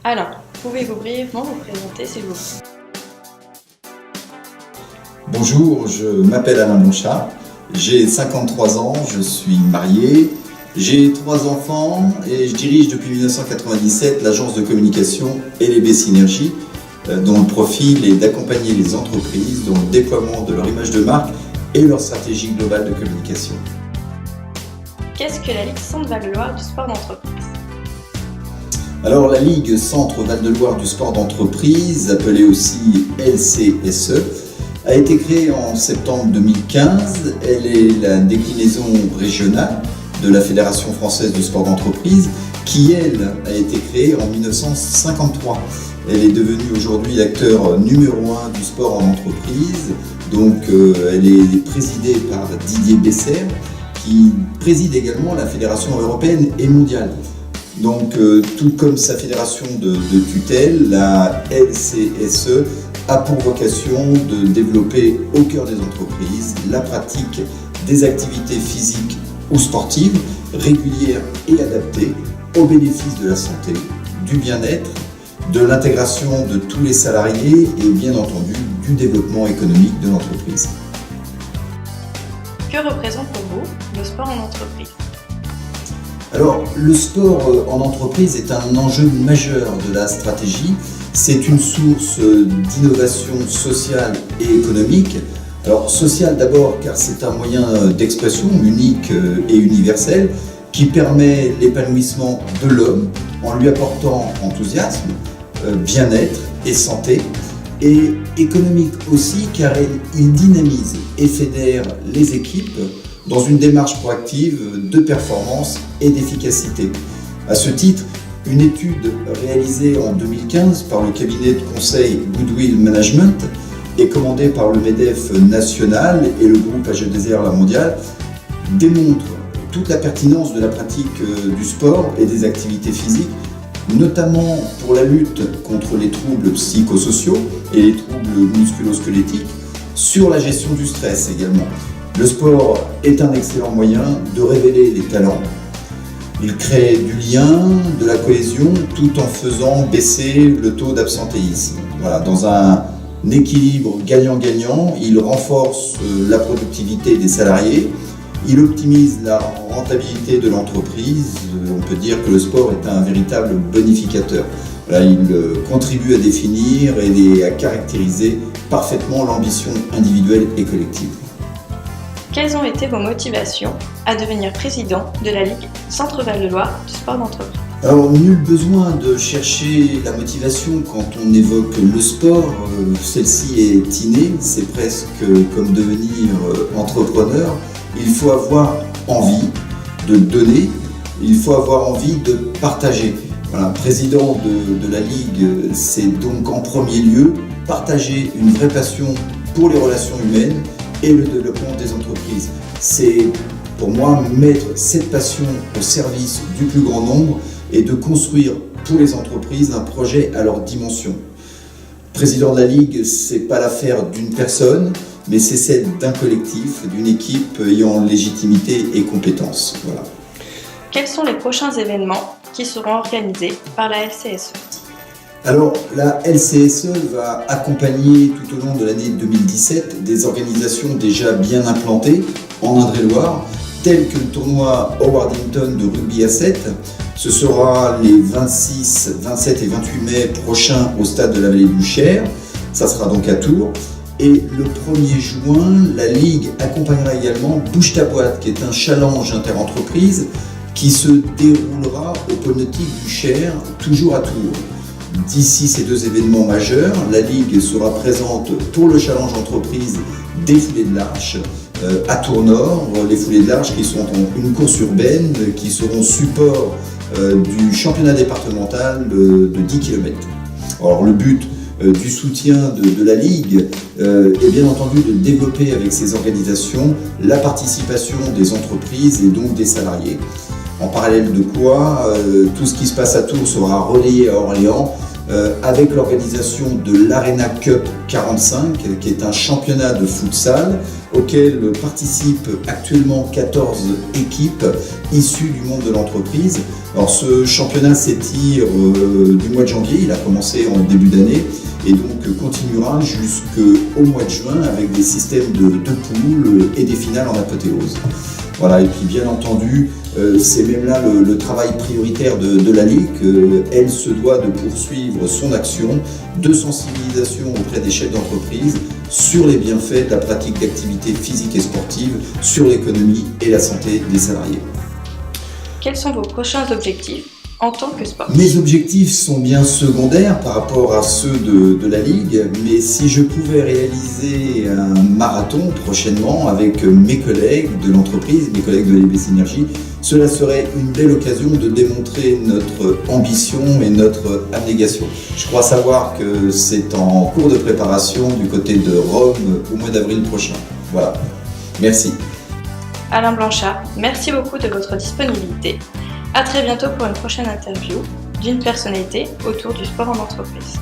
Alors, pouvez-vous brièvement vous présenter s'il vous plaît? Bonjour, je m'appelle Alain Blanchard, j'ai 53 ans, je suis marié, j'ai 3 enfants et je dirige depuis 1997 l'agence de communication LB Synergie, dont le profil est d'accompagner les entreprises dans le déploiement de leur image de marque et leur stratégie globale de communication. Qu'est-ce que la Ligue Centre-Val de Loire du sport d'entreprise? Alors la Ligue Centre-Val de Loire du sport d'entreprise, appelée aussi LCSE, a été créée en septembre 2015. Elle est la déclinaison régionale de la Fédération française de sport d'entreprise qui, elle, a été créée en 1953. Elle est devenue aujourd'hui l'acteur numéro 1 du sport en entreprise. Donc elle est présidée par Didier Besser qui préside également la Fédération européenne et mondiale. Donc tout comme sa fédération de tutelle, la LCSE a pour vocation de développer au cœur des entreprises la pratique des activités physiques ou sportives régulières et adaptées au bénéfice de la santé, du bien-être, de l'intégration de tous les salariés et bien entendu du développement économique de l'entreprise. Que représente pour vous le sport en entreprise? Alors, le sport en entreprise est un enjeu majeur de la stratégie. C'est une source d'innovation sociale et économique. Alors, sociale d'abord car c'est un moyen d'expression unique et universel qui permet l'épanouissement de l'homme en lui apportant enthousiasme, bien-être et santé. Et économique aussi car il dynamise et fédère les équipes dans une démarche proactive de performance et d'efficacité. À ce titre, une étude réalisée en 2015 par le cabinet de conseil Goodwill Management et commandée par le MEDEF national et le groupe AG2R La Mondiale démontre toute la pertinence de la pratique du sport et des activités physiques, notamment pour la lutte contre les troubles psychosociaux et les troubles musculo-squelettiques, sur la gestion du stress également. Le sport est un excellent moyen de révéler les talents. Il crée du lien, de la cohésion, tout en faisant baisser le taux d'absentéisme. Voilà, dans un équilibre gagnant-gagnant, il renforce la productivité des salariés, il optimise la rentabilité de l'entreprise. On peut dire que le sport est un véritable bonificateur. Voilà, il contribue à définir et à caractériser parfaitement l'ambition individuelle et collective. Quelles ont été vos motivations à devenir président de la Ligue Centre-Val de Loire du sport d'entreprise? Alors, nul besoin de chercher la motivation quand on évoque le sport. Celle-ci est innée, c'est presque comme devenir entrepreneur. Il faut avoir envie de donner, il faut avoir envie de partager. Voilà, président de la Ligue, c'est donc en premier lieu partager une vraie passion pour les relations humaines et le développement des entreprises. C'est pour moi mettre cette passion au service du plus grand nombre et de construire pour les entreprises un projet à leur dimension. Président de la Ligue, c'est pas l'affaire d'une personne, mais c'est celle d'un collectif, d'une équipe ayant légitimité et compétences. Voilà. Quels sont les prochains événements qui seront organisés par la LCSE? Alors, la LCSE va accompagner tout au long de l'année 2017 des organisations déjà bien implantées en Indre-et-Loire, telles que le tournoi Howardington de rugby à 7. Ce sera les 26, 27 et 28 mai prochains au stade de la Vallée du Cher. Ça sera donc à Tours. Et le 1er juin, la Ligue accompagnera également Bouge ta boîte, qui est un challenge interentreprise qui se déroulera au pôle nautique du Cher, toujours à Tours. D'ici ces deux événements majeurs, la Ligue sera présente pour le challenge entreprise des foulées de l'Arche à Tours-Nord. Les foulées de l'Arche qui sont une course urbaine qui seront support du championnat départemental de 10 km. Alors le but du soutien de la Ligue est bien entendu de développer avec ces organisations la participation des entreprises et donc des salariés. En parallèle de quoi, tout ce qui se passe à Tours sera relayé à Orléans avec l'organisation de l'Arena Cup 45, qui est un championnat de futsal auquel participent actuellement 14 équipes issues du monde de l'entreprise. Alors ce championnat s'étire du mois de janvier, il a commencé en début d'année et donc continuera jusqu'au mois de juin avec des systèmes de poules et des finales en apothéose. Voilà, et puis bien entendu, c'est même là le travail prioritaire de la Ligue. Elle se doit de poursuivre son action de sensibilisation auprès des chefs d'entreprise sur les bienfaits de la pratique d'activités physiques et sportives, sur l'économie et la santé des salariés. Quels sont vos prochains objectifs en tant que sportif? Mes objectifs sont bien secondaires par rapport à ceux de la Ligue, mais si je pouvais réaliser un marathon prochainement avec mes collègues de l'entreprise, mes collègues de l'EBC Énergie, cela serait une belle occasion de démontrer notre ambition et notre abnégation. Je crois savoir que c'est en cours de préparation du côté de Rome au mois d'avril prochain. Voilà. Merci. Alain Blanchard, merci beaucoup de votre disponibilité. À très bientôt pour une prochaine interview d'une personnalité autour du sport en entreprise.